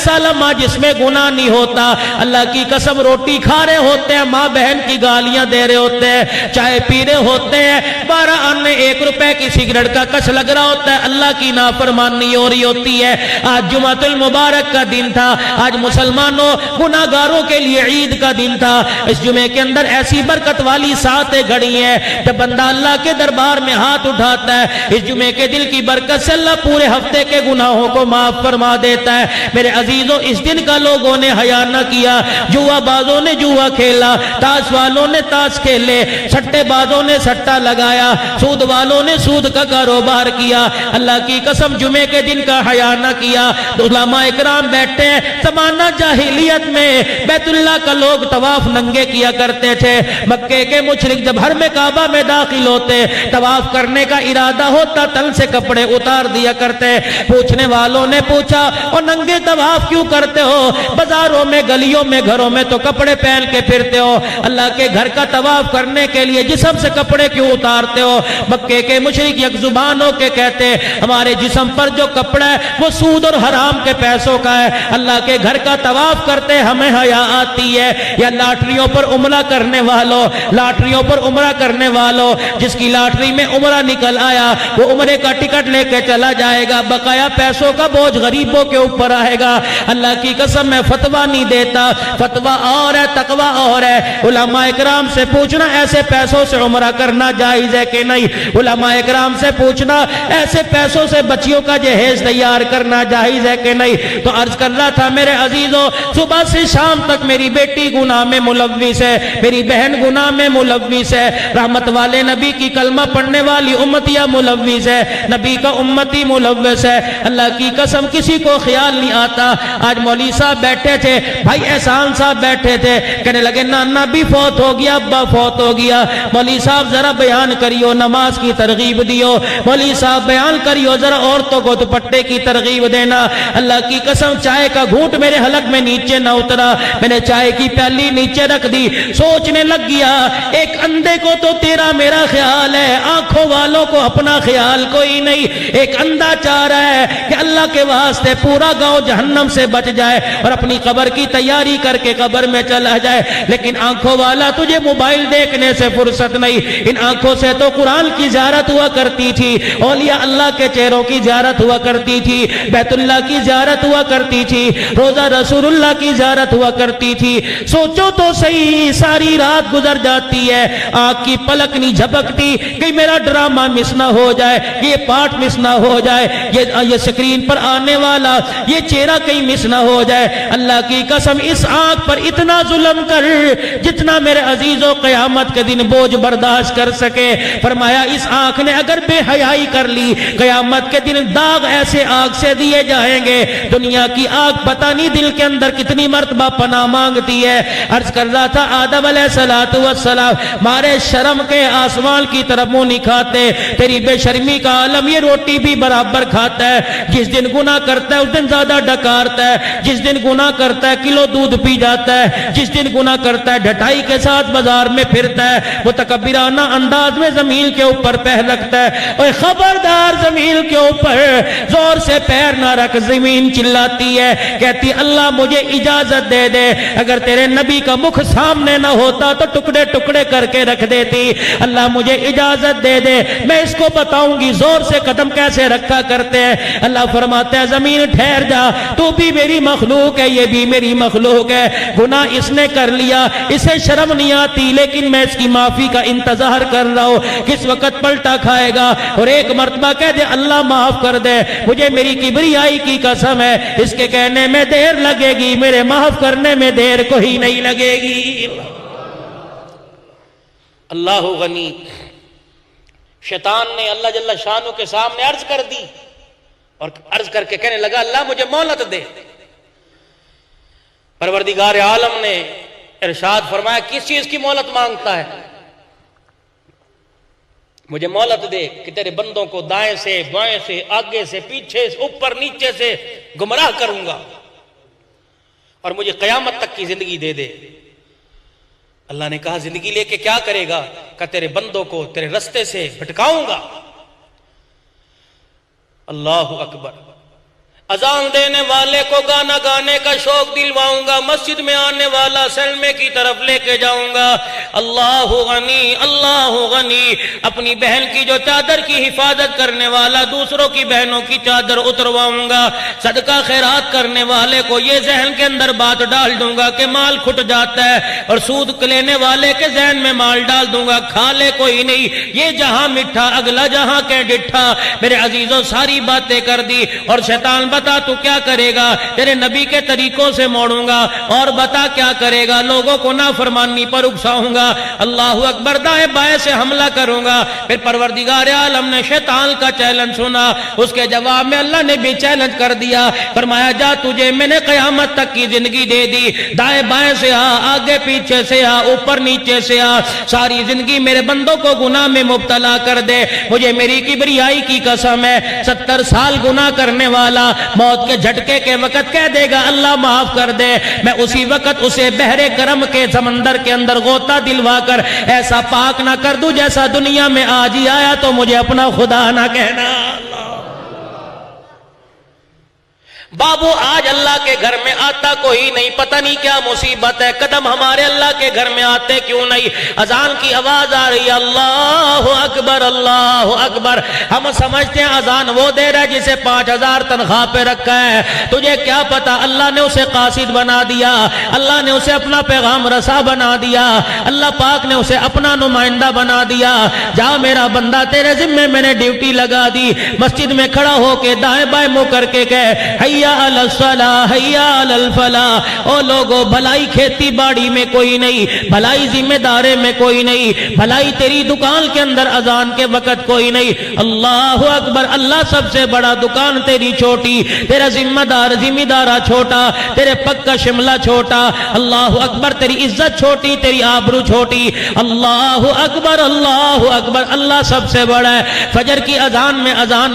ایسا لمحہ جس میں گناہ نہیں ہوتا. اللہ کی قسم روٹی کھا رہے ہوتے ہیں, ماں بہن کی گالیاں دے رہے ہوتے ہیں, چائے پی رہے ہوتے ہیں, 12 آنے 1 روپے کی سگریٹ کا کش لگ رہا ہوتا ہے, اللہ کی نافرمانی ہو رہی ہوتی ہے. آج جمعۃ المبارک کا دن تھا, آج مسلمانوں گناہگاروں کے لیے عید کا دن تھا. اس جمعے کے اندر ایسی برکت والی ساتیں گھڑی ہیں جب بندہ اللہ کے دربار میں ہاتھ اٹھاتا ہے, اس جمعے کے دل کی برکت سے اللہ پورے ہفتے کے گناہوں کو معاف فرما دیتا ہے. میرے عزیزوں, اس دن کا لوگوں نے حیا نہ کیا, جوا بازوں نے جوا کھیلا, تاش والوں نے تاش کھیلے, سٹے بازوں نے سٹا لگایا, سود والوں نے سود کا کاروبار کیا. اللہ کی قسم جمعے کے دن کا حیا نہ کیا. علماء اکرام بیٹھے ہیں, زمانہ جاہلیت میں بیت اللہ کا لوگ طواف ننگے کیا کرتے تھے. مکے کے مشرک جب حرم کعبہ میں داخل ہوتے, طواف کرنے کا ارادہ ہوتا, تن سے کپڑے اتار دیا کرتے. پوچھنے والوں نے پوچھا, اور ننگے طواف کیوں کرتے ہو؟ بازاروں میں, گلیوں میں, گھروں میں تو کپڑے پہن کے پھرتے ہو, اللہ کے گھر کا طواف کرنے کے لیے جسم سے کپڑے کیوں اتارتے ہو؟ مکے کے مشرک یک زبان ہو کے کہتے, ہمارے جسم پر جو کپڑا ہے وہ سود اور حرام کے پیسوں کا ہے. اللہ کے گھر کا طواف کرتے ہمیں حیا آتی ہے. یا لاٹریوں پر عمرہ کرنے والوں, لاٹریوں پر عمرہ کرنے والوں, جس کی لاٹری میں عمرہ نکل آیا وہ عمرے کا ٹکٹ لے کے چلا جائے گا, بقایا پیسوں کا بوجھ غریبوں کے اوپر آئے گا. اللہ کی قسم میں فتویٰ نہیں دیتا, فتویٰ اور ہے, تقویٰ اور ہے. علماء اکرام سے پوچھنا ایسے پیسوں سے عمرہ کرنا جائز ہے کہ نہیں. علماء اکرام سے پوچھنا ایسے پیسوں سے بچیوں کا جہیز تیار کرنا جائز ہے کہ نہیں. تو عرض کر رہا تھا میرے عزیزوں, صبح سے شام تک میری بیٹی گناہ میں ملوث ہے, میری بہن گناہ میں ملوث ہے, رحمت والے نبی کی کلمہ پڑھنے والی امتیہ ملوث ہے, نبی کا امتی ملوث ہے. اللہ کی قسم کسی کو خیال نہیں آتا. آج مولوی صاحب بیٹھے تھے, بھائی احسان صاحب بیٹھے تھے, کہنے لگے نانا بھی فوت ہو گیا, ابا فوت ہو گیا. مولوی صاحب ذرا بیان کریو, نماز کی ترغیب دیو. مولوی صاحب بیان کریو, ذرا عورتوں کو دوپٹے کی ترغیب دینا. اللہ کی قسم چائے کا گھونٹ میرے حلق میں نیچے نہ اترا, میں نے چائے کی پیالی نیچے رکھ دی, سوچنے لگ گیا ایک اندھے کو تو تیرا میرا خیال ہے, آنکھوں والوں کو اپنا خیال کوئی نہیں. ایک اندھا چاہ رہا ہے کہ اللہ کے واسطے پورا گاؤں جہنم سے بچ جائے اور اپنی قبر کی تیاری کر کے قبر میں چلا جائے, لیکن آنکھوں والا تجھے موبائل دیکھنے سے فرصت نہیں. ان آنکھوں سے تو قرآن کی زیارت ہوا کرتی تھی, اولیاء اللہ کے چہروں کی زیارت ہوا کرتی تھی, بیت اللہ کی زیارت ہوا کرتی تھی, روزہ رسول اللہ کی زیارت ہوا کرتی تھی. سوچو تو صحیح, ساری رات گزر جاتی ہے, آنکھ کی پلک نہیں جھپکتی کہ میرا ڈرامہ مس نہ ہو جائے, یہ پارٹ مس نہ ہو جائے, یہ سکرین پر آنے والا یہ چہرہ کہیں مس نہ ہو جائے. اللہ کی قسم اس آنکھ پر اتنا ظلم کر جتنا میرے عزیزوں قیامت کے دن بوجھ برداشت کر سکے. فرمایا اس آنکھ نے اگر بے حیائی کر لی, قیامت کے دن داغ ایسے آگ سے دیے جائیں گے, دنیا کی آگ پتہ نہیں دل کے اندر کتنی مرتبہ پناہ مانگتی ہے. عرض کر رہا تھا آدم علیہ السلام مارے شرم کے آسمان کی طرف منہ نہیں کھاتے, تیری بے شرمی کا عالم یہ روٹی بھی برابر کھاتا ہے. جس دن گناہ کرتا ہے اس دن زیادہ ڈکارتا ہے, جس دن گناہ کرتا ہے کلو دودھ پی جاتا ہے, جس دن گناہ کرتا ہے ڈھٹائی کے ساتھ بازار میں پھرتا ہے, متکبرانہ انداز میں زمین کے اوپر پیر رکھتا ہے. اور خبردار زمین کے اوپر زور سے پیر نہ رکھ. زمین چلاتی ہے, کہتی اللہ مجھے اجازت دے دے, اگر تیرے نبی کا مکھ سامنے نہ ہوتا تو ٹکڑے ٹکڑے کر کے رکھ دیتی. اللہ مجھے اجازت دے دے, میں اس کو بتاؤں گی زور سے قدم کیسے رکھا کرتے ہیں. اللہ فرماتا ہے زمین ٹھہر جا, تو بھی میری مخلوق ہے, یہ بھی میری مخلوق ہے. گناہ اس نے کر لیا, اسے شرم نہیں آتی, لیکن میں اس کی معافی کا انتظار کر رہا ہوں کس وقت پلٹا کھائے گا اور ایک مرتبہ کہہ دے اللہ معاف کر دے, مجھے میری کبریائی کی قسم ہے اس کے کہنے میں دیر لگے گی, میرے معاف کرنے میں دیر کوئی نہیں لگے گی. اللہ غنی. شیطان نے اللہ جل شانہ کے سامنے عرض کر دی اور عرض کر کے کہنے لگا اللہ مجھے مہلت دے. پروردگار عالم نے ارشاد فرمایا کس چیز کی مہلت مانگتا ہے؟ مجھے مہلت دے کہ تیرے بندوں کو دائیں سے بائیں سے آگے سے پیچھے سے اوپر نیچے سے گمراہ کروں گا اور مجھے قیامت تک کی زندگی دے دے. اللہ نے کہا زندگی لے کے کیا کرے گا؟ کہ تیرے بندوں کو تیرے رستے سے بھٹکاؤں گا. اللہ اکبر. اذان دینے والے کو گانا گانے کا شوق دلواؤں گا، مسجد میں آنے والا سلمے کی طرف لے کے جاؤں گا۔ اللہ غنی اللہ غنی، اپنی بہن کی جو چادر کی حفاظت کرنے والا دوسروں کی بہنوں کی چادر اترواؤں گا۔ صدقہ خیرات کرنے والے کو یہ ذہن کے اندر بات ڈال دوں گا کہ مال کھٹ جاتا ہے، اور سود لینے والے کے ذہن میں مال ڈال دوں گا کھا لے کوئی نہیں، یہ جہاں میٹھا اگلا جہاں کہ ڈٹھا۔ میرے عزیزوں ساری باتیں کر دی، اور شیطان بتا تو کیا کرے گا؟ تیرے نبی کے طریقوں سے موڑوں گا، اور بتا کیا کرے گا؟ لوگوں کو نافرمانی پر اکساؤں گا۔ اللہ اکبر، دائیں بائیں سے حملہ کروں گا۔ پھر پروردگار عالم نے شیطان کا چیلنج سنا، اس کے جواب میں اللہ نے بھی چیلنج کر دیا، فرمایا جا تجھے میں نے قیامت تک کی زندگی دے دی، دائیں بائیں سے آ، آگے پیچھے سے آ، اوپر نیچے سے آ، ساری زندگی میرے بندوں کو گناہ میں مبتلا کر دے۔ مجھے میری کبریائی کی قسم ہے، 70 سال گناہ کرنے والا موت کے جھٹکے کے وقت کہہ دے گا اللہ معاف کر دے، میں اسی وقت اسے بحر کرم کے سمندر کے اندر غوطہ دلوا کر ایسا پاک نہ کر دوں جیسا دنیا میں آج ہی آیا تو مجھے اپنا خدا نہ کہنا۔ بابو آج اللہ کے گھر میں آتا کوئی نہیں، پتہ نہیں کیا مصیبت ہے، قدم ہمارے اللہ کے گھر میں آتے کیوں نہیں؟ اذان کی آواز آ رہی ہے، اللہ اکبر اللہ اکبر، ہم سمجھتے ہیں اذان وہ دے رہا ہے جسے 5000 تنخواہ پہ رکھا ہے، تجھے کیا پتا اللہ نے اسے قاصد بنا دیا، اللہ نے اسے اپنا پیغام رسا بنا دیا، اللہ پاک نے اسے اپنا نمائندہ بنا دیا۔ جا میرا بندہ، تیرے ذمے میں نے ڈیوٹی لگا دی، مسجد میں کھڑا ہو کے دائیں بائیں منہ کر کے کہے حیا علی الصلاح حیا علی الفلاح، او لوگو بھلائی کھیتی باڑی میں کوئی نہیں، بھلائی ذمہ دارے میں کوئی نہیں، بھلائی تیری دکان کے اندر اذان کے وقت کوئی نہیں۔ اللہ اکبر، اللہ سب سے بڑا، دکان تیری چھوٹی، تیرا ذمہ دارہ چھوٹا، تیرے پگ کا شملہ چھوٹا، اللہ اکبر، تیری عزت چھوٹی، تیری آبرو چھوٹی، اللہ اکبر اللہ اکبر، اللہ سب سے بڑا ہے۔ فجر کی اذان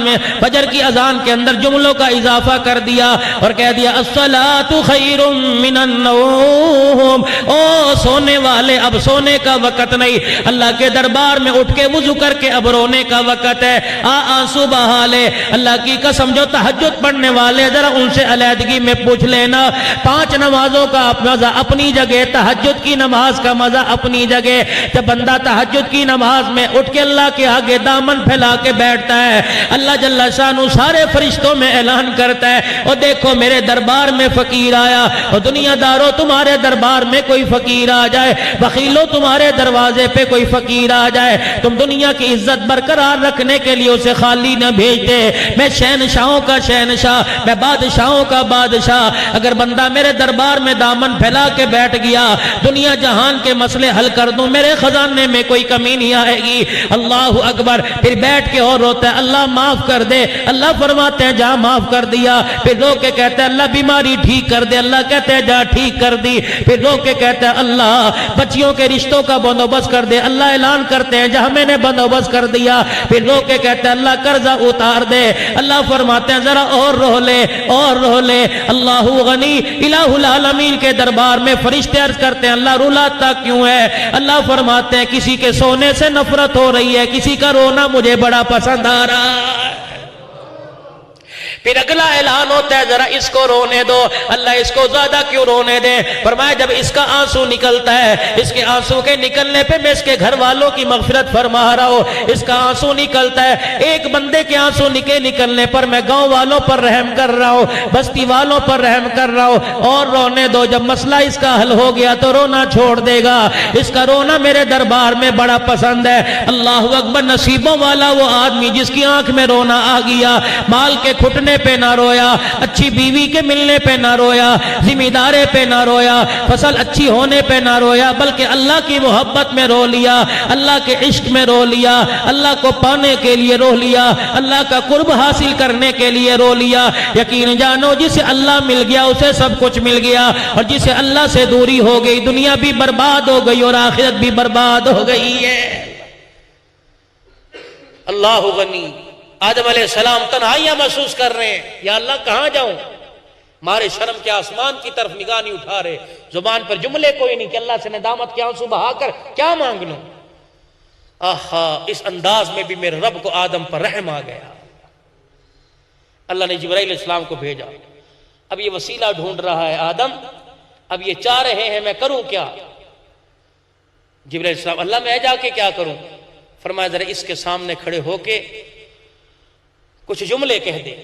میں فجر کی اذان کے اندر جملوں کا اضافہ کر دیا اور کہہ دیا الصلاۃ خیر من النوم، او سونے والے اب سونے کا وقت نہیں، اللہ کے دربار میں اٹھ کے وضو کر کے اب رونے کا وقت ہے، آنسو بہا لے۔ اللہ کی قسم جو تہجد پڑھنے والے ذرا ان سے علیحدگی میں پوچھ لینا، 5 نمازوں کا مزہ اپنی جگہ، تہجد کی نماز کا مزہ اپنی جگہ۔ جب بندہ تہجد کی نماز میں اٹھ کے اللہ کے آگے دامن پھیلا کے بیٹھتا ہے، اللہ جل شانہ سارے فرشتوں میں اعلان کرتا ہے اور دیکھو میرے دربار میں فقیر آیا، اور دنیا داروں تمہارے دربار میں کوئی فقیر آ جائے، بخیلوں تمہارے دروازے پہ کوئی فقیر آ جائے، تم دنیا کی عزت برقرار رکھنے کے لیے اسے خالی نہ بھیجتے۔ میں شہنشاہوں کا شہنشاہ، میں بادشاہوں کا بادشاہ، اگر بندہ میرے دربار میں دامن پھیلا کے بیٹھ گیا، دنیا جہان کے مسئلے حل کر دوں، میرے خزانے میں کوئی کمی نہیں آئے گی۔ اللہ اکبر، پھر بیٹھ کے اور روتا ہے اللہ معاف کر دے، اللہ فرماتے ہیں جا معاف کر دیا، پھر رو کے کہتے ہیں اللہ بیماری ٹھیک کر دے، اللہ کہتے ہیں جا ٹھیک کر دی، پھر رو کے کہتے ہیں اللہ بچیوں کے رشتوں کا بندوبست کر دے، اللہ اعلان کرتے ہیں جہاں میں نے بندوبست کر دیا، پھر رو کے کہتے ہیں اللہ قرضہ اتار دے، اللہ فرماتے ہیں ذرا اور رو لے اور رو لے۔ اللہ غنی الہ العالمین کے دربار میں فرشتے عرض کرتے ہیں اللہ رلاتا کیوں ہے؟ اللہ فرماتے ہیں کسی کے سونے سے نفرت ہو رہی ہے، کسی کا رونا مجھے بڑا پسند آ رہا ہے۔ پھر اگلا اعلان ہوتا ہے ذرا اس کو رونے دو، اللہ اس کو زیادہ کیوں رونے دے؟ فرمایا جب اس کا آنسو نکلتا ہے، اس کے آنسو کے نکلنے پہ میں اس کے گھر والوں کی مغفرت فرما رہا ہوں، اس کا آنسو نکلتا ہے، ایک بندے کے آنسو نکلنے پر میں گاؤں والوں پر رحم کر رہا ہوں، بستی والوں پر رحم کر رہا ہوں، اور رونے دو، جب مسئلہ اس کا حل ہو گیا تو رونا چھوڑ دے گا، اس کا رونا میرے دربار میں بڑا پسند ہے۔ اللہ اکبر، نصیبوں والا وہ آدمی جس کی آنکھ میں رونا آ گیا، مال کے کھٹنے پہ نہ رویا، اچھی بیوی کے ملنے پہ نہ رویا، ذمہ دارے پہ نہ رویا، فصل اچھی ہونے پہ نہ رویا، بلکہ اللہ کی محبت میں رو لیا، اللہ کے عشق میں رو لیا، اللہ کو پانے کے لیے رو لیا، اللہ کا قرب حاصل کرنے کے لیے رو لیا۔ یقین جانو جسے اللہ مل گیا اسے سب کچھ مل گیا، اور جسے اللہ سے دوری ہو گئی دنیا بھی برباد ہو گئی اور آخرت بھی برباد ہو گئی ہے۔ اللہ غنی، آدم علیہ السلام تنہائیاں محسوس کر رہے ہیں، یا اللہ کہاں جاؤں؟ مارے شرم کے آسمان کی طرف نگاہ نہیں اٹھا رہے، زبان پر جملے کوئی نہیں کہ اللہ سے ندامت کے آنسو بہا کر کیا مانگ لوں۔ آہا، اس انداز میں بھی میرے رب کو آدم پر رحم آ گیا۔ اللہ نے جبرائیل علیہ السلام کو بھیجا. اب یہ وسیلہ ڈھونڈ رہا ہے آدم، اب یہ چاہ رہے ہیں میں کروں کیا؟ جبرائیل علیہ السلام، اللہ میں جا کے کیا کروں؟ فرمایا ذرا اس کے سامنے کھڑے ہو کے کچھ جملے کہہ دے.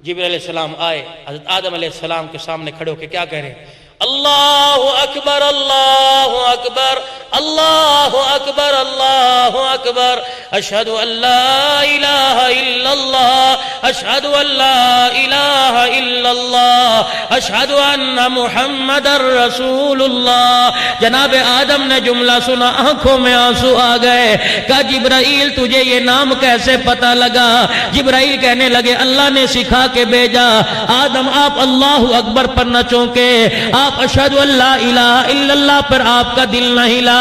جبرائیل علیہ السلام آئے، حضرت آدم علیہ السلام کے سامنے کھڑے ہو کے کیا کہہ رہے ہیں؟ اللہ اکبر اللہ اکبر اللہ اکبر اللہ اکبر اشہد ان لا الہ الا اللہ اشہد ان لا الہ الا اللہ اشہد ان محمد رسول اللہ. جناب آدم نے جملہ سنا، آنکھوں میں آنسو آ گئے. کہا جبرائیل تجھے یہ نام کیسے پتہ لگا؟ جبرائیل کہنے لگے اللہ نے سکھا کے بھیجا. آدم آپ اللہ اکبر پر نہ چونکے، آپ اشہد ان لا الہ الا اللہ پر آپ کا دل نہ ہلا،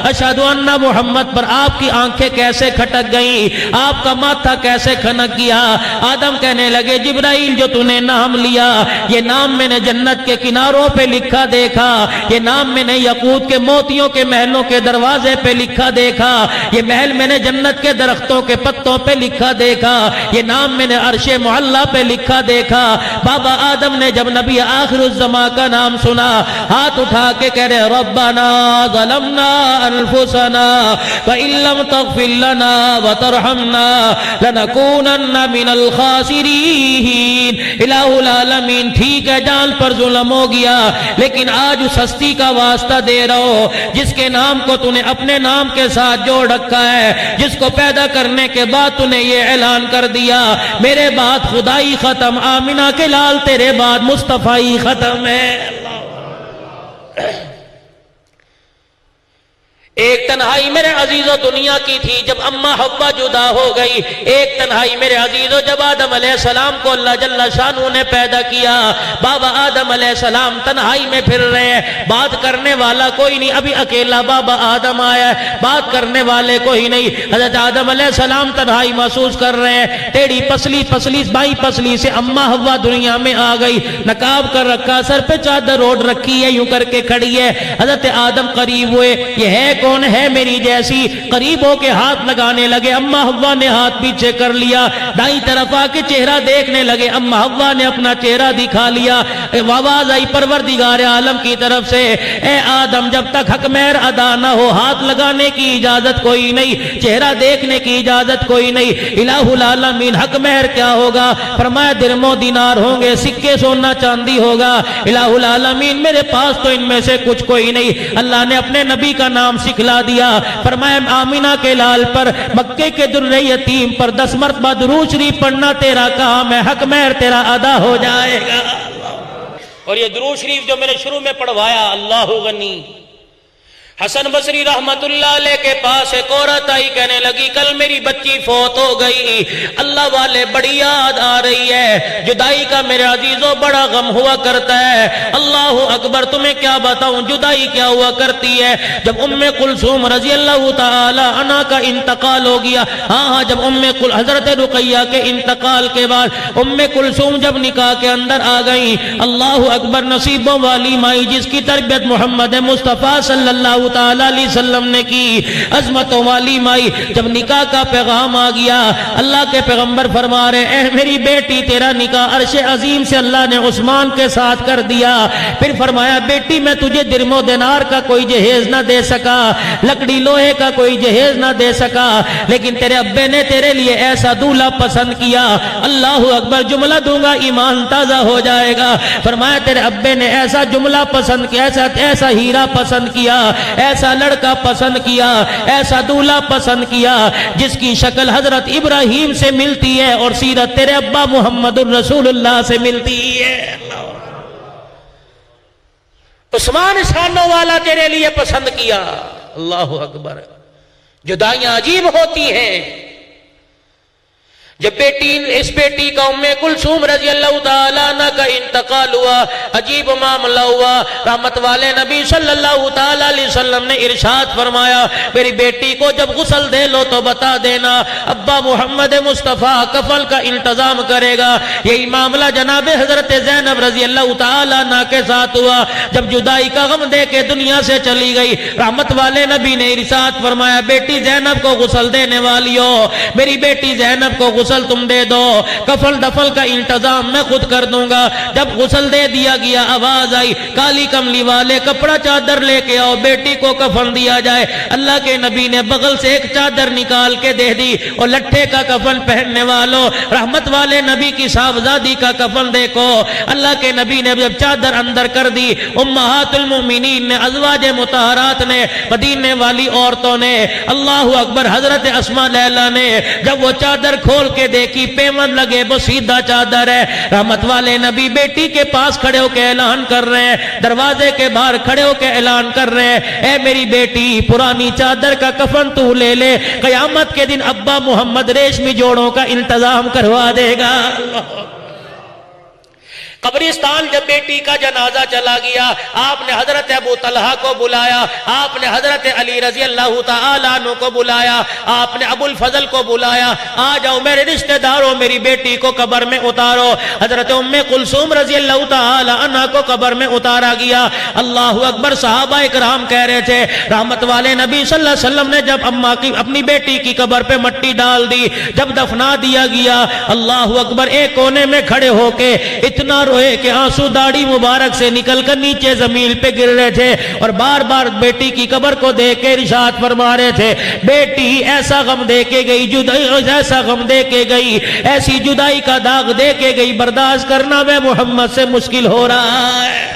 اشہد ان محمد پر آپ کی آنکھیں کیسے کھٹک گئیں، آپ کا ماتھا کیسے کھنک گیا؟ آدم کہنے لگے جبرائیل جو تو نے نام لیا، یہ نام میں نے جنت کے کناروں پہ لکھا دیکھا، یہ نام میں نے یاقوت کے موتیوں کے محلوں کے دروازے پہ لکھا دیکھا، یہ محل میں نے جنت کے درختوں کے پتوں پہ لکھا دیکھا، یہ نام میں نے عرش معلی پہ لکھا دیکھا. بابا آدم نے جب نبی آخر الزمان کا نام سنا، ہاتھ اٹھا کے کہہ رہے ربنا ظلمنا انفسنا وان لم تغفر لنا وترحمنا لنکونن من الخاسرین. الہ العالمین ٹھیک ہے جان پر ظلم ہو گیا، لیکن آج اس ہستی کا واسطہ دے رہا ہو جس کے نام کو تو نے اپنے نام کے ساتھ جوڑ رکھا ہے، جس کو پیدا کرنے کے بعد تو نے یہ اعلان کر دیا میرے بعد خدائی ختم، آمنہ کے لال تیرے بعد مصطفی ختم ہے. ایک تنہائی میرے عزیزو دنیا کی تھی جب اماں حوا جدا ہو گئی، ایک تنہائی میرے عزیزو جب آدم علیہ السلام کو اللہ جل شانہ نے پیدا کیا. بابا آدم علیہ السلام تنہائی میں پھر رہے ہیں، بات کرنے والا کوئی نہیں، ابھی اکیلا بابا آدم آیا ہے، بات کرنے والے کوئی نہیں. حضرت آدم علیہ السلام تنہائی محسوس کر رہے ہیں. ٹیڑھی پسلی بائی پسلی سے اماں حوا دنیا میں آ گئی، نقاب کر رکھا، سر پہ چادر اوڑھ رکھی ہے، یوں کر کے کھڑی ہے. حضرت آدم قریب ہوئے، یہ ہے کون ہے میری جیسی؟ قریب ہو کے ہاتھ لگانے لگے. اماں حوا نے ہاتھ پیچھے کر لیا، دائیں طرف آ کے چہرہ دیکھنے لگے. اماں حوا نے اپنا چہرہ دکھا لیا. آواز آئی پروردگار عالم کی طرف سے، اے آدم جب تک حق مہر ادا نہ ہو ہاتھ لگانے کی اجازت کوئی نہیں، چہرہ دیکھنے کی اجازت کوئی نہیں. الہ العالمین حق مہر کیا ہوگا؟ فرمایا درم و دینار ہوں گے، سکے سونا چاندی ہوگا. الہ العالمین میرے پاس تو ان میں سے کچھ کوئی نہیں. اللہ نے اپنے نبی کا نام سکھلا دیا. فرمایا آمینہ کے لال پر، مکے کے در یتیم پر 10 مرتبہ درود شریف پڑھنا تیرا کام ہے، حق مہر تیرا ادا ہو جائے گا. اور یہ درود شریف جو میں نے شروع میں پڑھوایا، اللہ غنی. حسن بصری رحمت اللہ علیہ کے پاس ایک عورت آئی، کہنے لگی کل میری بچی فوت ہو گئی، اللہ والے بڑی یاد آ رہی ہے، جدائی کا میرے عزیزوں بڑا غم ہوا کرتا ہے. اللہ اکبر، تمہیں کیا بتاؤں جدائی کیا ہوا کرتی ہے. جب ام کلثوم رضی اللہ تعالی عنہا کا انتقال ہو گیا، ہاں جب حضرت رقیہ کے انتقال کے بعد ام کلثوم جب نکاح کے اندر آ گئی، اللہ اکبر، نصیبوں والی مائی جس کی تربیت محمد مصطفیٰ صلی اللہ تعالی علیہ وسلم نے کی، عظمتوں والی مائی. جب نکاح کا پیغام آ گیا، اللہ کے پیغمبر فرما رہے اے میری بیٹی تیرا نکاح عرش عظیم سے اللہ نے عثمان کے ساتھ کر دیا. پھر فرمایا بیٹی میں تجھے درم و دینار کا کوئی جہیز نہ دے سکا، لکڑی لوہے کا کوئی جہیز نہ دے سکا، لیکن تیرے ابے نے تیرے لیے ایسا دولہا پسند کیا. اللہ اکبر، جملہ دوں گا ایمان تازہ ہو جائے گا. فرمایا تیرے ابے نے ایسا جملہ پسند کیا، ایسا ہیرا پسند کیا، ایسا لڑکا پسند کیا، ایسا دولہا پسند کیا جس کی شکل حضرت ابراہیم سے ملتی ہے اور سیرت تیرے ابا محمد الرسول اللہ سے ملتی ہے. عثمان شانوں والا تیرے لیے پسند کیا. اللہ اکبر. جدائیاں عجیب ہوتی ہیں. جب اس بیٹی کا ام کلثوم رضی اللہ تعالیٰ عنہ کا انتقال ہوا، عجیب معاملہ ہوا. رحمت والے نبی صلی اللہ تعالیٰ علیہ وسلم نے ارشاد فرمایا میری بیٹی کو جب غسل دے لو تو بتا دینا، ابا محمد مصطفیٰ کفن کا انتظام کرے گا. یہی معاملہ جناب حضرت زینب رضی اللہ تعالیٰ عنہ کے ساتھ ہوا. جب جدائی کا غم دے کے دنیا سے چلی گئی، رحمت والے نبی نے ارشاد فرمایا بیٹی زینب کو غسل دینے والی ہو، میری بیٹی زینب کو غسل غسل تم دے دو، کفن دفن کا انتظام میں خود کر دوں گا۔ جب غسل دے دیا گیا آواز آئی کالی کملی والے کپڑا چادر لے کے آؤ، بیٹی کو کفن دیا جائے۔ اللہ کے نبی نے بغل سے ایک چادر نکال کے دے دی، اور لٹھے کا کفن پہننے والوں رحمت والے نبی کی صاحبزادی کا کفن دیکھو۔ اللہ کے نبی نے جب چادر اندر کر دی، امہات المومنین نے، ازواج مطہرات نے، مدینے والی عورتوں نے، اللہ اکبر، حضرت اسماء لیلا نے جب وہ چادر کھول کے دیکھی، پیمن لگے وہ سیدھا چادر ہے۔ رحمت والے نبی بیٹی کے پاس کھڑے ہو کے اعلان کر رہے ہیں، دروازے کے باہر کھڑے ہو کے اعلان کر رہے ہیں، اے میری بیٹی پرانی چادر کا کفن تو لے لے، قیامت کے دن ابا محمد ریشمی جوڑوں کا انتظام کروا دے گا۔ قبرستان جب بیٹی کا جنازہ چلا گیا، آپ نے حضرت ابو طلحہ کو بلایا، آپ نے حضرت علی رضی اللہ تعالیٰ عنہ کو بلایا، آپ نے ابو الفضل کو بلایا، آ جاؤ میرے رشتہ داروں، میری بیٹی کو قبر میں اتارو۔ حضرت ام کلثوم رضی اللہ تعالیٰ عنہ کو قبر میں اتارا گیا۔ اللہ اکبر، صحابہ اکرام کہہ رہے تھے، رحمت والے نبی صلی اللہ علیہ وسلم نے جب اماں کی اپنی بیٹی کی قبر پہ مٹی ڈال دی، جب دفنا دیا گیا، اللہ اکبر، ایک کونے میں کھڑے ہو کے اتنا روئے کہ آنسو داڑھی مبارک سے نکل کر نیچے زمین پہ گر رہے تھے، اور بار بار بیٹی کی قبر کو دیکھ کے ارشاد فرما رہے تھے، بیٹی ایسا غم دے کے گئی، جدائی ایسا غم دے کے گئی، ایسی جدائی کا داغ دے کے گئی، برداشت کرنا میں محمد سے مشکل ہو رہا ہے۔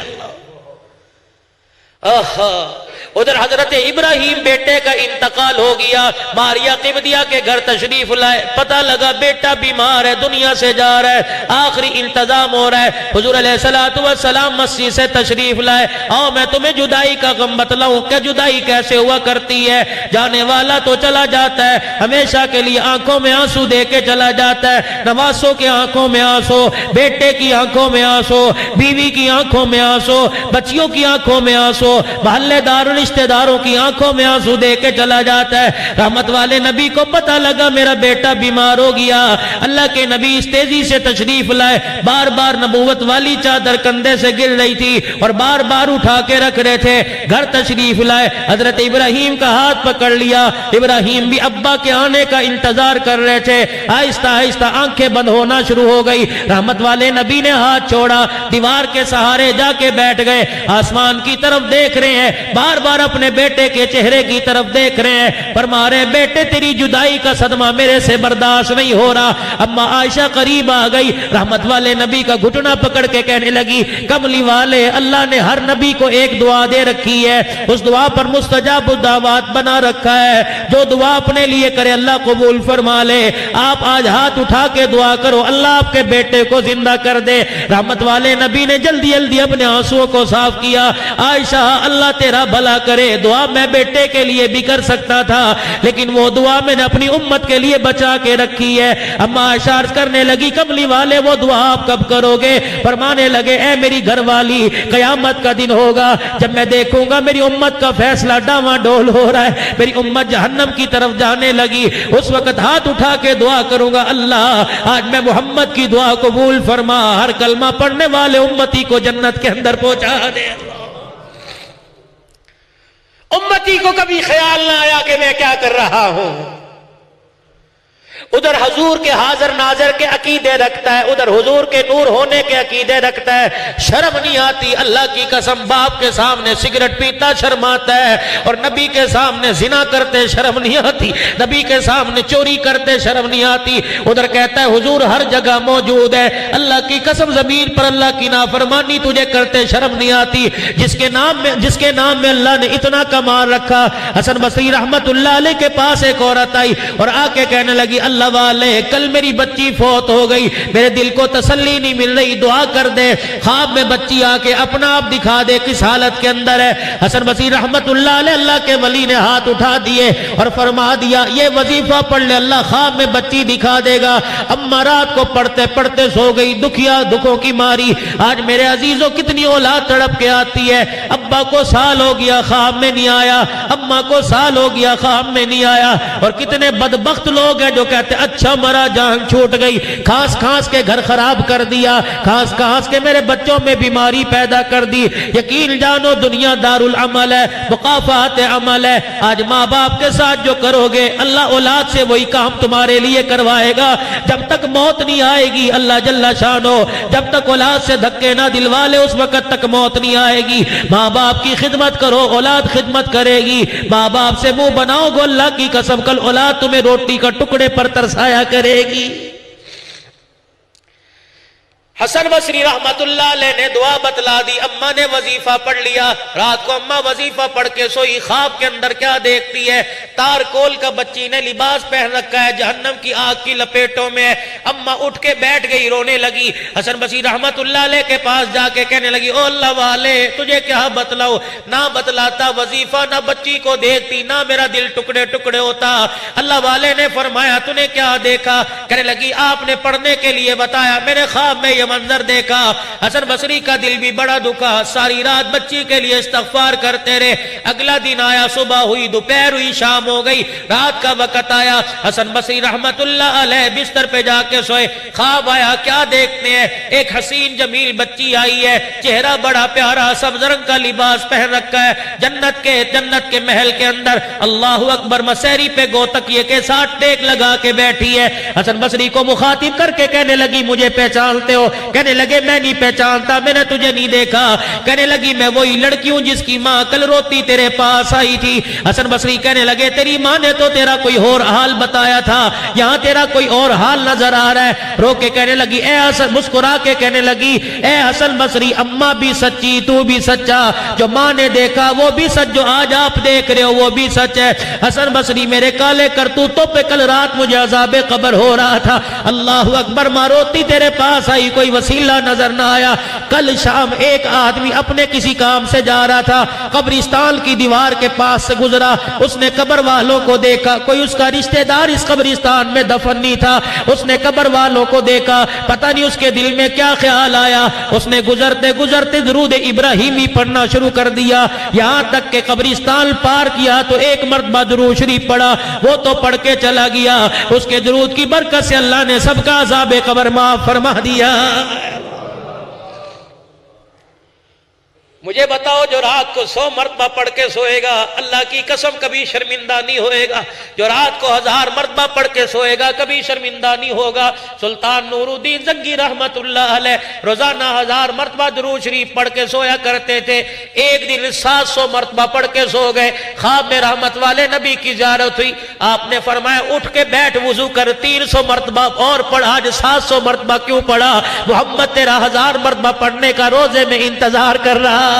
ادھر حضرت ابراہیم بیٹے کا انتقال ہو گیا، ماریا قبطیہ کے گھر تشریف لائے، پتہ لگا بیٹا بیمار ہے، دنیا سے جا رہا ہے، آخری انتظام ہو رہا ہے۔ حضور علیہ السلام مسجد سے تشریف لائے، آؤ میں تمہیں جدائی کا غم بتلاؤں کہ جدائی کیسے ہوا کرتی ہے۔ جانے والا تو چلا جاتا ہے، ہمیشہ کے لیے آنکھوں میں آنسو دے کے چلا جاتا ہے، نواسوں کے آنکھوں میں آنسو، بیٹے کی آنکھوں میں آنسو، بیوی کی آنکھوں میں آنسو، بچیوں کی آنکھوں میں آنسو، محلے دار رشتہ داروں کی آنکھوں میں آنسو دے کے چلا جاتا ہے۔ رحمت والے نبی کو پتہ لگا میرا بیٹا بیمار ہو گیا، اللہ کے نبی اس تیزی سے تشریف لائے، بار بار نبوت والی چادر کندھے سے گر رہی تھی اور بار بار اٹھا کے رکھ رہے تھے، گھر تشریف لائے، حضرت ابراہیم کا ہاتھ پکڑ لیا، ابراہیم بھی ابا کے آنے کا انتظار کر رہے تھے، آہستہ آہستہ آنکھیں بند ہونا شروع ہو گئی۔ رحمت والے نبی نے ہاتھ چھوڑا، دیوار کے سہارے جا کے بیٹھ گئے، آسمان کی طرف دیکھ رہے ہیں، بار بار اپنے بیٹے کے چہرے کی طرف دیکھ رہے ہیں، فرما رہے ہیں بیٹے تیری جدائی کا صدمہ میرے سے برداشت نہیں ہو رہا۔ اما عائشہ قریب آ گئی، رحمت والے نبی کا گھٹنا پکڑ کے کہنے لگی، کملی والے اللہ نے ہر نبی کو ایک دعا دے رکھی ہے، اس دعا پر مستجاب الدعوات بنا رکھا ہے، جو دعا اپنے لیے کرے اللہ قبول فرما لے۔ آپ آج ہاتھ اٹھا کے دعا کرو اللہ آپ کے بیٹے کو زندہ کر دے۔ رحمت والے نبی نے جلدی جلدی اپنے آنسوؤں کو صاف کیا، عائشہ اللہ تیرا بھلا کرے، دعا میں بیٹے کے لیے بھی کر سکتا تھا لیکن وہ دعا میں نے اپنی امت کے لیے بچا کے رکھی ہے۔ اما عائشہ عرض کرنے لگی کملی والے وہ دعا آپ کب کرو گے؟ فرمانے لگے اے میری گھر والی قیامت کا دن ہوگا جب میں دیکھوں گا میری امت کا فیصلہ ڈاواں ڈول ہو رہا ہے، میری امت جہنم کی طرف جانے لگی، اس وقت ہاتھ اٹھا کے دعا کروں گا اللہ آج میں محمد کی دعا قبول فرما، ہر کلمہ پڑھنے والے امتی کو جنت کے اندر پہنچا دے۔ امتی کو کبھی خیال نہ آیا کہ میں کیا کر رہا ہوں، ادھر حضور کے حاضر ناظر کے عقیدے رکھتا ہے، ادھر حضور کے نور ہونے کے عقیدے رکھتا ہے، شرم نہیں آتی اللہ کی قسم، باپ کے سامنے سگریٹ پیتا شرم آتا ہے، اور نبی کے سامنے زنا کرتے شرم نہیں آتی، نبی کے سامنے چوری کرتے شرم نہیں آتی، ادھر کہتا ہے حضور ہر جگہ موجود ہے، اللہ کی قسم زمین پر اللہ کی نافرمانی تجھے کرتے شرم نہیں آتی، جس کے نام میں اللہ نے اتنا کمال رکھا۔ حسن بصری رحمت اللہ علیہ کے پاس ایک عورت آئی اور آ کے کہنے لگی اللہ والے کل میری بچی فوت ہو گئی، میرے دل کو تسلی نہیں مل رہی، دعا کر دے، خواب میں بچی آ کے اپنا آپ دکھا دے کس حالت کے اندر ہے۔ حسن بصری رحمت اللہ علیہ اللہ کے ولی نے ہاتھ اٹھا دیے اور فرما دیا یہ وظیفہ پڑھ لے اللہ خواب میں بچی دکھا دے گا۔ اما رات کو پڑھتے پڑھتے سو گئی، دکھوں کی ماری، آج میرے عزیزوں کتنی اولاد تڑپ کے آتی ہے، ابا کو سال ہو گیا خواب میں نہیں آیا، اما کو سال ہو گیا خواب میں نہیں آیا، اور کتنے بدبخت لوگ ہیں جو کہتے کہتے اچھا مرا جان چھوٹ گئی، کھانس کھانس کے گھر خراب کر دیا، کھانس کھانس کے میرے بچوں میں بیماری پیدا کر دی۔ یقین جانو دنیا دار العمل ہے، مقافات عمل ہے۔ آج ماں باپ کے ساتھ جو کرو گے اللہ اولاد سے وہی کام تمہارے لیے کروائے گا۔ جب تک موت نہیں آئے گی اللہ جل شانو، جب تک اولاد سے دھکے نہ دلوا لے اس وقت تک موت نہیں آئے گی۔ ماں باپ کی خدمت کرو، اولاد خدمت کرے گی۔ ماں باپ سے منہ بناؤ گو اللہ کی قسم کل اولاد تمہیں روٹی کا ٹکڑے پر ترسایا کرے گی۔ حسن بصری رحمت اللہ علیہ نے دعا بتلا دی، اماں نے وظیفہ پڑھ لیا، رات کو اماں وظیفہ پڑھ کے سوئی، خواب کے اندر کیا دیکھتی ہے؟ تار کول کا بچی نے لباس پہن رکھا ہے، جہنم کی آگ کی لپیٹوں میں ہے۔ اماں اٹھ کے بیٹھ گئی، رونے لگی۔ حسن بصری رحمت اللہ علیہ کے پاس جا کے کہنے لگی او اللہ والے تجھے کیا بتلاؤ؟ نہ بتلاتا وظیفہ، نہ بچی کو دیکھتی، نہ میرا دل ٹکڑے ٹکڑے ہوتا۔ اللہ والے نے فرمایا تو نے کیا دیکھا؟ کہنے لگی آپ نے پڑھنے کے لیے بتایا، میرے خواب میں یہ منظر دیکھا۔ حسن بصری کا دل بھی بڑا دکھا، ساری رات بچی کے لیے استغفار کرتے رہے۔ اگلا دن آیا، صبح ہوئی، دوپہر ہوئی، شام ہو گئی، رات کا وقت آیا۔ حسن بصری رحمت اللہ علیہ بستر پہ جا کے سوئے، خواب آیا، کیا دیکھتے ہیں؟ ایک حسین جمیل بچی آئی ہے، چہرہ بڑا پیارا، سبز رنگ کا لباس پہن رکھا ہے، جنت کے محل کے اندر اللہ اکبر مسیری پہ گوتکیے کے ساتھ ٹیک لگا کے بیٹھی ہے۔ حسن بصری کو مخاطب کر کے کہنے لگی مجھے پہچانتے ہو؟ کہنے لگے میں نہیں پہچانتا، میں نے تجھے نہیں دیکھا۔ کہنے لگی میں وہی لڑکی ہوں جس کی ماں کل روتی تیرے پاس آئی تھی۔ حسن بصری کہنے لگے تیری ماں نے تو تیرا کوئی اور حال بتایا تھا، یہاں تیرا کوئی اور حال نظر آ رہا ہے۔ رو کے کہنے لگی اے حسن، مسکرا کے کہنے لگی اے حسن بصری اماں بھی سچی، تو بھی سچا، جو ماں نے دیکھا وہ بھی سچ، جو آج آپ دیکھ رہے ہو وہ بھی سچ ہے۔ حسن بصری میرے کالے کرتوتوں پہ کل رات مجھے عذاب قبر ہو رہا تھا، اللہ اکبر، ماں روتی تیرے پاس آئی، کوئی وسیلہ نظر نہ آیا۔ کل شام ایک آدمی اپنے کسی کام سے جا رہا تھا، قبرستان کی دیوار کے پاس سے گزرا، اس نے قبر والوں کو دیکھا، کوئی اس کا رشتہ دار اس قبرستان میں دفن نہیں تھا، اس نے قبر والوں کو دیکھا، پتہ نہیں اس کے دل میں کیا خیال آیا، اس نے گزرتے گزرتے درود ابراہیمی پڑھنا شروع کر دیا، یہاں تک کہ قبرستان پار کیا تو ایک مرتبہ درود شریف پڑھا، وہ تو پڑھ کے چلا گیا، اس کے درود کی برکت سے اللہ نے سب کا عذاب قبر معاف فرما دیا۔ مجھے بتاؤ جو رات کو 100 مرتبہ پڑھ کے سوئے گا اللہ کی قسم کبھی شرمندہ نہیں ہوئے گا، جو رات کو 1000 مرتبہ پڑھ کے سوئے گا کبھی شرمندہ نہیں ہوگا۔ سلطان نور الدین زنگی رحمت اللہ علیہ روزانہ 1000 مرتبہ درود شریف پڑھ کے سویا کرتے تھے، ایک دن 700 مرتبہ پڑھ کے سو گئے۔ خواب میں رحمت والے نبی کی زیارت ہوئی، آپ نے فرمایا اٹھ کے بیٹھ وضو کر 300 مرتبہ اور پڑھ، آج 700 مرتبہ کیوں پڑھا؟ محمد تیرا 1000 مرتبہ پڑھنے کا روزے میں انتظار کر رہا۔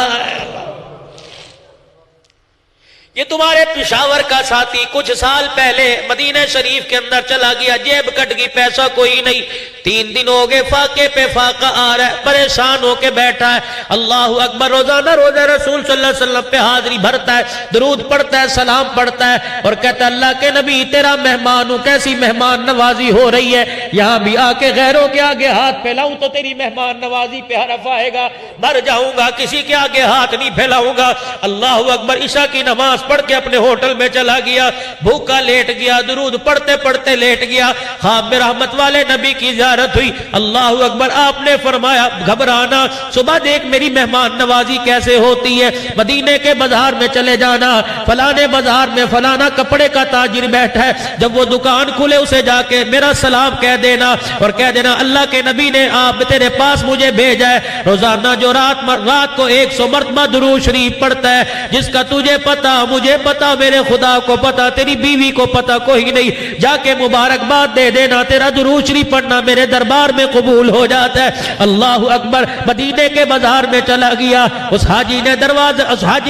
یہ تمہارے پشاور کا ساتھی کچھ سال پہلے مدینہ شریف کے اندر چلا گیا، جیب کٹ گئی، پیسہ کوئی نہیں، 3 دن ہو گئے فاقے پہ فاقہ آ رہا ہے، پریشان ہو کے بیٹھا ہے، اللہ اکبر، روزانہ روزہ رسول صلی اللہ علیہ وسلم پہ حاضری بھرتا ہے، درود پڑھتا ہے، سلام پڑھتا ہے، اور کہتا ہے اللہ کے نبی تیرا مہمان ہوں، کیسی مہمان نوازی ہو رہی ہے، یہاں بھی آ کے غیروں کے آگے ہاتھ پھیلاؤں تو تیری مہمان نوازی پہ حرف آئے گا، مر جاؤں گا کسی کے آگے ہاتھ نہیں پھیلاؤں گا۔ اللہ اکبر، عشاء کی نماز پڑھ کے اپنے ہوٹل میں چلا گیا، بھوکا لیٹ گیا، درود پڑھتے پڑھتے لیٹ گیا، خواب میں رحمت والے نبی کی زیارت ہوئی، اللہ اکبر، آپ نے فرمایا گھبرانا، صبح دیکھ میری مہمان نوازی کیسے ہوتی ہے، مدینے کے بازار میں چلے جانا، فلانے بازار میں فلانا کپڑے کا تاجر بیٹھا ہے، جب وہ دکان کھلے اسے جا کے میرا سلام کہہ دینا، اور کہہ دینا اللہ کے نبی نے آپ تیرے پاس مجھے بھیجا ہے۔ روزانہ جو رات کو 100 مرتبہ درود شریف پڑھتا ہے، جس کا تجھے پتا، مجھے پتا، میرے خدا کو پتا، تیری بیوی کو پتا، کوئی نہیں، جا کے مبارکباد دے دینا، تیرا درود شریف پڑھنا میرے دربار میں قبول ہو جاتا ہے۔ اللہ اکبر، مدینے کے بازار میں چلا گیا، اس حاجی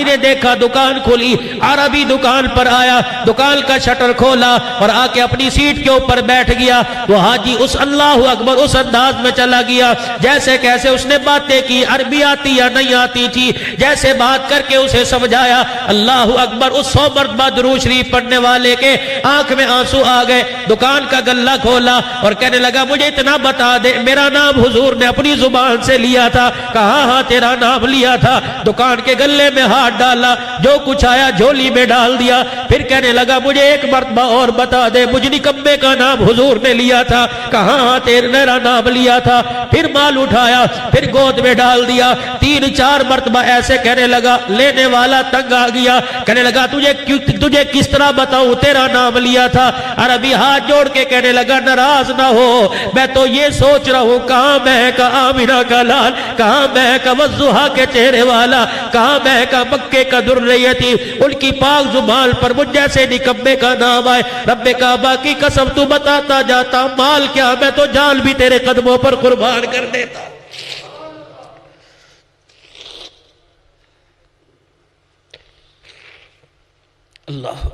نے دیکھا دکان کھلی، عربی دکان پر آیا، دکان کا شٹر کھولا اور آ کے اپنی سیٹ کے اوپر بیٹھ گیا۔ وہ حاجی اس اللہ اکبر اس انداز میں چلا گیا جیسے کیسے اس نے باتیں کی، عربی آتی یا نہیں آتی تھی، جیسے بات کر کے اسے سمجھایا، اللہ اکبر، اکبر. اس 100 مرتبہ درود شریف پڑھنے والے کے آنکھ میں آنسو آ گئے. دکان کا گلہ کھولا اور کہنے لگا مجھے اتنا بتا دے میرا نام حضور نے اپنی زبان سے لیا تھا؟ کہا ہاں تیرا نام لیا تھا. دکان کے گلے میں ہاتھ ڈالا, جو کچھ آیا جھولی میں ڈال دیا. پھر کہنے لگا مجھے ایک مرتبہ اور بتا دے مجھ نکمے کا نام حضور نے لیا تھا؟ کہا ہاں تیرا نام لیا تھا. پھر مال اٹھایا, پھر گود میں ڈال دیا. 3-4 مرتبہ ایسے کہنے لگا. لینے والا تنگ آ گیا, کہنے لگا تجھے کس طرح بتاؤں تیرا نام لیا تھا؟ عربی ہاتھ جوڑ کے کہنے لگا ناراض نہ ہو, میں تو یہ سوچ رہا ہوں کہاں میں کا آمینہ کا لال, کہاں میں کا وضحا کے چہرے والا, کہاں میں کا مکے کا درریتی, ان کی پاک زبان پر مجھ جیسے نکمے کا نام آئے. رب کعبہ کی قسم تو بتاتا جاتا مال کیا میں تو جان بھی تیرے قدموں پر قربان کر دیتا. اللہ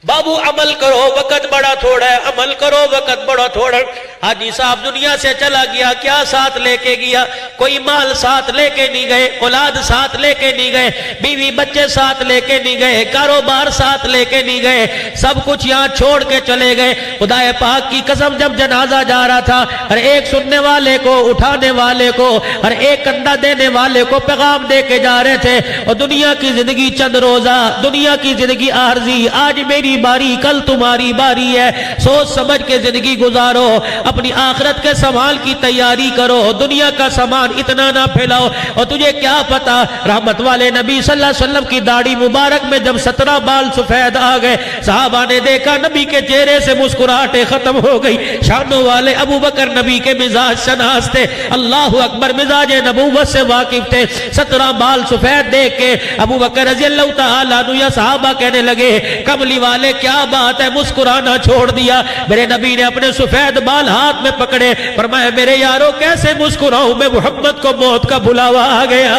بابو عمل کرو وقت بڑا تھوڑا ہے, عمل کرو وقت بڑا تھوڑا. حاجی صاحب دنیا سے چلا گیا, کیا ساتھ لے کے گیا؟ کوئی مال ساتھ لے کے نہیں گئے, اولاد ساتھ لے کے نہیں گئے, بیوی بچے ساتھ لے کے نہیں گئے, کاروبار ساتھ لے کے نہیں گئے, سب کچھ یہاں چھوڑ کے چلے گئے. خدا پاک کی قسم جب جنازہ جا رہا تھا, ہر ایک سننے والے کو, اٹھانے والے کو, ہر ایک کندھا دینے والے کو پیغام دے کے جا رہے تھے. اور دنیا کی زندگی چند روزہ, دنیا کی زندگی عارضی, آج میری باری کل تمہاری باری ہے. سوچ سمجھ کے زندگی گزارو, اپنی آخرت کے سامان کی تیاری کرو, دنیا کا سامان اتنا نہ پھیلاؤ. اور تجھے کیا پتا رحمت والے نبی صلی اللہ علیہ وسلم کی داڑھی مبارک میں جب 17 بال سفید آ گئے, صحابہ نے دیکھا نبی کے چہرے سے مسکراہٹیں ختم ہو گئی. شانوں والے ابو بکر نبی کے مزاج شناس تھے, اللہ اکبر, مزاج نبوت سے واقف تھے. 17 بال سفید دیکھ کے ابو بکر رضی اللہ تعالیٰ عنہ یا صحابہ کہنے لگے کملی والے کیا بات ہے, مسکرانا چھوڑ دیا. میرے نبی نے اپنے سفید بال ہاتھ میں پکڑے, فرمایا میرے یارو کیسے مسکراؤں میں, محمد کو موت کا بلاوا آ گیا.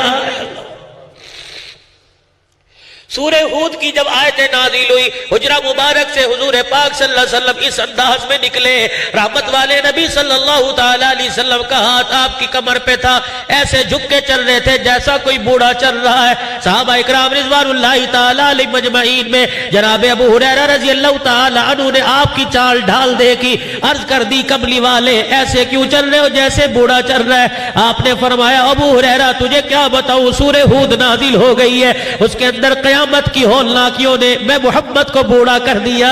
سورہ ہود کی جب آیتیں نازل ہوئی, حجرہ مبارک سے حضور پاک صلی اللہ علیہ وسلم اس انداز میں نکلے, رحمت والے نبی صلی اللہ تعالیٰ علیہ وسلم کا ہاتھ آپ کی کمر پہ تھا, ایسے جھک کے چل رہے تھے جیسا کوئی بوڑھا چل رہا ہے. صحابہ اکرام رضوان اللہ تعالیٰ علیہ مجمعین میں جناب ابو ہریرہ رضی اللہ تعالیٰ عنہ نے آپ کی چال ڈھال دیکھی, عرض کر دی کملی والے ایسے کیوں چل رہے ہو جیسے بوڑھا چل رہا ہے؟ آپ نے فرمایا ابو ہریرہ تجھے کیا بتاؤں, سورہ ہود نازل ہو گئی ہے, اس کے اندر قیامت کی ہولناکیوں نے میں محمد کو بوڑھا کر دیا.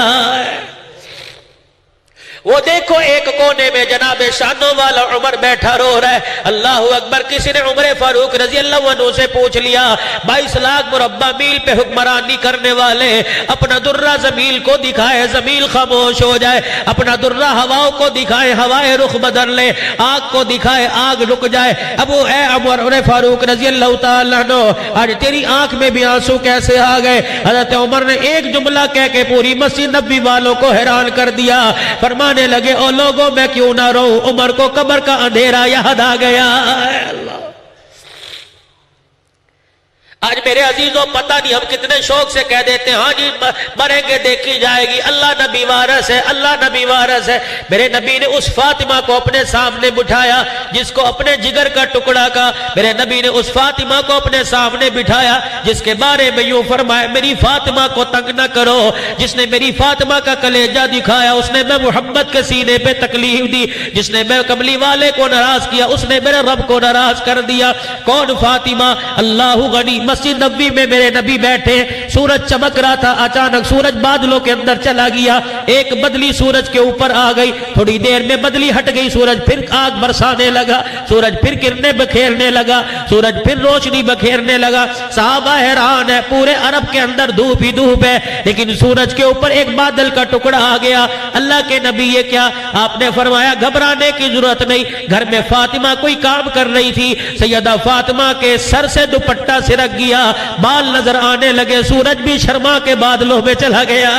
وہ دیکھو ایک کونے میں جناب شانوں والا عمر بیٹھا رو رہا ہے, اللہ اکبر. کسی نے عمر فاروق رضی اللہ عنہ سے پوچھ لیا 22 لاکھ مربع میل پہ حکمرانی کرنے والے, اپنا درہ زمین کو دکھائے زمین خاموش ہو جائے, اپنا درہ ہواؤں کو دکھائے ہوائیں رخ بدل لے, آگ کو دکھائے آگ رک جائے. اے عمر فاروق رضی اللہ تعالیٰ عنہ آج تیری آنکھ میں بھی آنسو کیسے آ گئے؟ حضرت عمر نے ایک جملہ کہہ کے پوری مسجد نبی والوں کو حیران کر دیا. فرمانے لگے او لوگوں میں کیوں نہ رو, عمر کو قبر کا اندھیرا یاد آ گیا. اللہ آج میرے عزیزوں پتہ نہیں ہم کتنے شوق سے کہہ دیتے ہیں ہاں جی مریں گے دیکھی جائے گی, اللہ نبی وارث ہے, اللہ نبی وارث ہے. میرے نبی نے اس فاطمہ کو اپنے سامنے بٹھایا جس کو اپنے جگر کا ٹکڑا کا, میرے نبی نے اس فاطمہ کو اپنے سامنے بٹھایا جس کے بارے میں یوں فرمایا میری فاطمہ کو تنگ نہ کرو, جس نے میری فاطمہ کا کلیجہ دکھایا اس نے میں محمد کے سینے پہ تکلیف دی, جس نے میں کملی والے کو ناراض کیا اس نے میرے رب کو ناراض کر دیا. کون فاطمہ؟ اللہ غنی. مسجد نبی میں میرے نبی بیٹھے, سورج چمک رہا تھا, اچانک سورج بادلوں کے اندر چلا گیا, ایک بدلی سورج کے اوپر آ گئی, تھوڑی دیر میں بدلی ہٹ گئی, سورج پھر آگ برسانے لگا, سورج پھر کرنے بکھیرنے لگا, سورج پھر روشنی بکھیرنے لگا. صحابہ حیران ہے, پورے عرب کے اندر دھوپ ہی دھوپ ہے, لیکن سورج کے اوپر ایک بادل کا ٹکڑا آ گیا. اللہ کے نبی یہ کیا؟ آپ نے فرمایا گھبرانے کی ضرورت نہیں, گھر میں فاطمہ کوئی کام کر رہی تھی, سیدہ فاطمہ کے سر سے دوپٹہ سرک گیا, بال نظر آنے لگے, سورج بھی شرما کے بادلوں میں چلا گیا.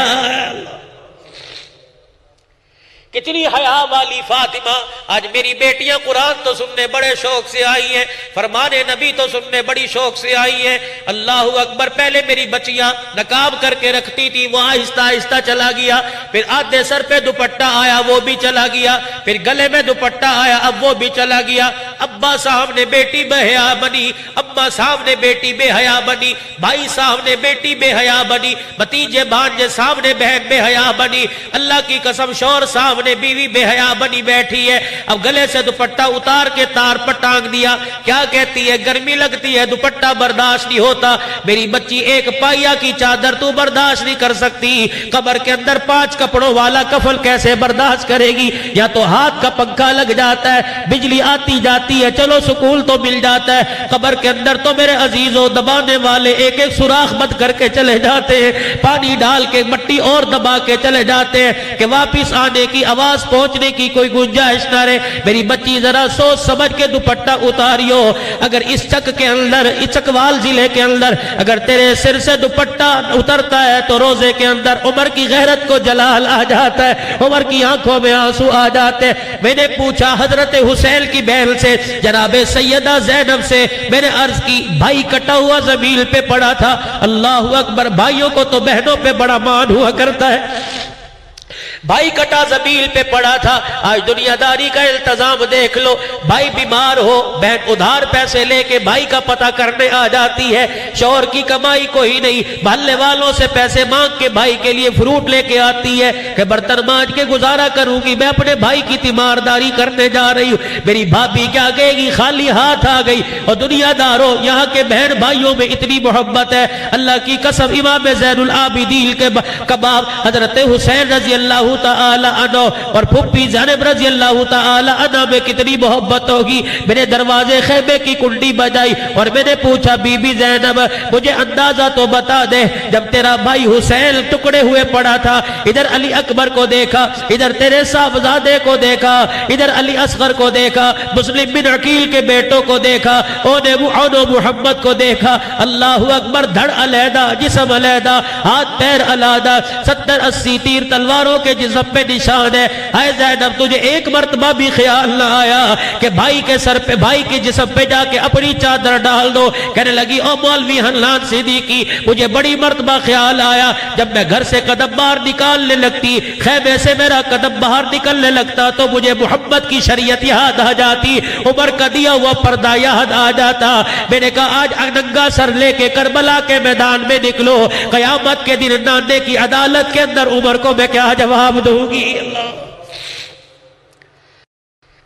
کتنی حیا والی فاطمہ. آج میری بیٹیاں قرآن تو سننے بڑے شوق سے آئی ہیں, فرمان نبی تو سننے بڑی شوق سے آئی ہیں. اللہ اکبر. پہلے میری بچیاں نقاب کر کے رکھتی تھی, وہ آہستہ آہستہ چلا گیا, پھر آدھے سر پہ دوپٹہ آیا وہ بھی چلا گیا, پھر گلے میں دوپٹہ آیا اب وہ بھی چلا گیا. ابا صاحب نے بیٹی بحیا بنی, ابا اما سامنے بیٹی بے حیا بنی، بھائی سامنے بیٹی بے حیا بنی، بھتیجے بھانجے سامنے بہن بے حیا بنی، اللہ کی قسم شوہر سامنے بیوی بے حیا بنی بیٹھی ہے۔ اب گلے سے دوپٹہ اتار کے تار پر ٹانگ دیا، کیا کہتی ہے گرمی لگتی ہے دوپٹہ برداشت نہیں ہوتا، میری بچی ایک پائیا کی چادر تو برداشت نہیں کر سکتی، قبر کے اندر 5 کپڑوں والا کفن کیسے برداشت کرے گی؟ یا تو ہاتھ کا پنکھا لگ جاتا ہے، بجلی آتی جاتی ہے، چلو سکول تو مل جاتا ہے، قبر کے اندر تو میرے عزیزوں دبانے والے ایک ایک سوراخ بند کر کے چلے جاتے ہیں، پانی ڈال کے مٹی اور دبا کے چلے جاتے ہیں کہ واپس آنے کی آواز پہنچنے کی کوئی گنجائش نہ رہے۔ میری بچی ذرا سوچ سمجھ کے دوپٹہ اتاریو، اگر اس چک کے اندر، اس چکوال ضلع کے اندر اگر تیرے سر سے دوپٹہ اترتا ہے تو روزے کے اندر عمر کی غیرت کو جلال آ جاتا ہے، عمر کی آنکھوں میں آنسو آ جاتے ہیں۔ میں نے پوچھا حضرت حسین کی بہن سے، جناب سیدہ زینب سے، میں نے عرض کی بھائی کٹا ہوا زمین پہ پڑا تھا، اللہ اکبر، بھائیوں کو تو بہنوں پہ بڑا مان ہوا کرتا ہے، بھائی کٹا زمین پہ پڑا تھا۔ آج دنیا داری کا التزام دیکھ لو، بھائی بیمار ہو بہن ادھار پیسے لے کے بھائی کا پتہ کرنے آ جاتی ہے، شوہر کی کمائی کوئی نہیں، محلے والوں سے پیسے مانگ کے بھائی کے لیے فروٹ لے کے آتی ہے کہ برتن مانج کے گزارا کروں گی، میں اپنے بھائی کی تیمارداری کرنے جا رہی ہوں۔ میری بھابھی کیا کہے گی؟ خالی ہاتھ آ گئی۔ اور دنیا داروں، یہاں کے بہن بھائیوں میں اتنی محبت ہے، اللہ کی قسم امام زین العابدین کے کباب حضرت حسین رضی اللہ تعالی عنہ اور پھپھی زینب رضی اللہ تعالی عنہ میں کتنی محبت ہوگی۔ میرے دروازے خیمے کی کنڈی بجائی اور میں نے پوچھا بی بی زینب مجھے اندازہ تو بتا دے، جب تیرا بھائی حسین ٹکڑے ہوئے پڑا تھا، ادھر علی اکبر کو دیکھا، ادھر تیرے صاحبزادے کو دیکھا، ادھر علی اصغر کو دیکھا، مسلم بن عقیل کے بیٹوں کو دیکھا، اون محمد کو دیکھا، اللہ اکبر، دھڑ علیحدہ، جسم علیحدہ، ہاتھ پیر علیحدہ، 70-80 تیر تلواروں کے جسم پہ نشان ہے۔ اے زینب تجھے ایک مرتبہ بھی خیال نہ آیا کہ بھائی کے سر پہ، بھائی کے جسم پہ جا کے اپنی چادر ڈال دو؟ کہنے لگی او مولوی حنان صدیقی، مجھے بڑی مرتبہ خیال آیا، جب میں گھر سے قدم باہر نکالنے لگتی، خیمے سے میرا قدم باہر نکلنے لگتا تو مجھے محمد کی شریعت یاد آ جاتی، عمر کا دیا ہوا پردہ یاد آ جاتا۔ میں نے کہا آج ننگا سر لے کے کربلا کے میدان میں نکلو، قیامت کے دن نانے کی عدالت کے اندر عمر کو میں کیا جواب دوں گی؟ اللہ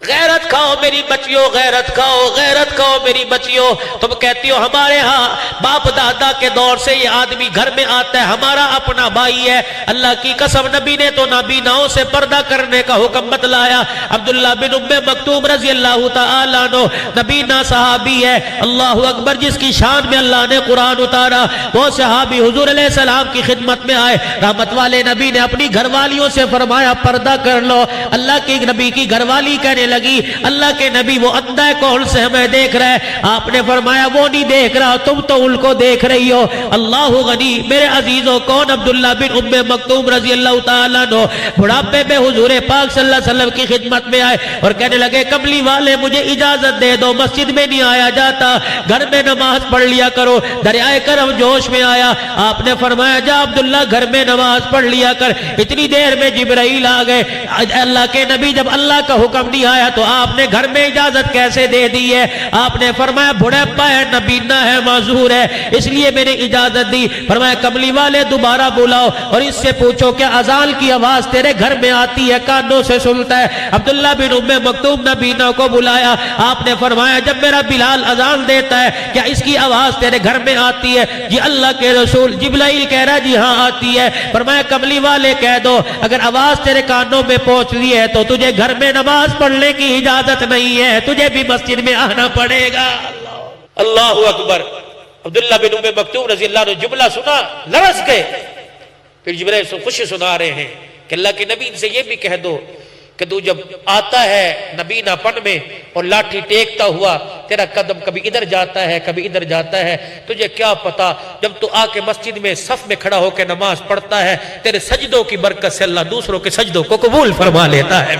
غیرت کھاؤ میری بچیوں، غیرت کھاؤ، غیرت کھاؤ میری بچیوں۔ تم کہتی ہو ہمارے ہاں باپ دادا کے دور سے یہ آدمی گھر میں آتا ہے، ہمارا اپنا بھائی ہے۔ اللہ کی قسم نبی نے تو نابیناؤں سے پردہ کرنے کا حکم بتلایا۔ عبداللہ بن ام مکتوم رضی اللہ تعالیٰ عنہ نبینا صحابی ہے، اللہ اکبر، جس کی شان میں اللہ نے قرآن اتارا، وہ صحابی حضور علیہ السلام کی خدمت میں آئے، رحمت والے نبی نے اپنی گھر والیوں سے فرمایا پردہ کر لو۔ اللہ کی نبی کی گھر والی کہنے لگی اللہ کے نبی وہ اندھا ہے کون سے ہمیں دیکھ رہا ہے؟ آپ نے فرمایا وہ نہیں دیکھ رہا، تم تو ان کو دیکھ رہی ہو۔ اللہ غنی، میرے عزیزوں، کون؟ عبداللہ بن ام مکتوم رضی اللہ تعالیٰ عنہ بڑھاپے میں حضور پاک صلی اللہ علیہ وسلم کی خدمت میں آئے اور کہنے لگے کملی والے مجھے اجازت دے دو، مسجد میں نہیں آیا جاتا، گھر میں نماز پڑھ لیا کرو۔ دریائے کرم جوش میں آیا، آپ نے فرمایا جا عبداللہ گھر میں نماز پڑھ لیا کر۔ اتنی دیر میں جبرائیل آ گئے۔ اللہ کے نبی جب اللہ کا حکم نہیں آیا تو آپ نے گھر میں اجازت کیسے دے دی ہے؟ آپ نے فرمایا بڑھاپا ہے، نبینا ہے، معذور ہے، اس لیے میں نے اجازت دی۔ فرمایا کملی والے دوبارہ بلاؤ اور اس سے پوچھو کہ اذان کی آواز تیرے گھر میں آتی ہے، کانوں سے سنتا ہے؟ عبداللہ بن ام مکتوم نبینا کو بلایا، آپ نے فرمایا جب میرا بلال اذان دیتا ہے کیا اس کی آواز تیرے گھر میں آتی ہے؟ جی اللہ کے رسول، جبرائیل کہہ رہا جی ہاں آتی ہے۔ فرمایا کملی والے کہہ دو اگر آواز تیرے کانوں میں پہنچ رہی ہے تو تجھے گھر میں نماز پڑھنے کی اجازت نہیں ہے، تجھے بھی مسجد میں آنا پڑے گا۔ اللہ اکبر۔ عبداللہ بن ام مکتوم رضی اللہ عنہ جملہ سنا، لرز گئے۔ پھر جبرائیل سے خوشی سنا رہے ہیں کہ اللہ کے نبی سے یہ بھی کہہ دو کہ تو جب آتا ہے نبینا پن میں اور لاٹھی ٹیکتا ہوا، تیرا قدم کبھی ادھر جاتا ہے کبھی ادھر جاتا ہے، تجھے کیا پتا جب تو آ کے مسجد میں صف میں کھڑا ہو کے نماز پڑھتا ہے، تیرے سجدوں کی برکت سے اللہ دوسروں کے سجدوں کو قبول فرما لیتا ہے۔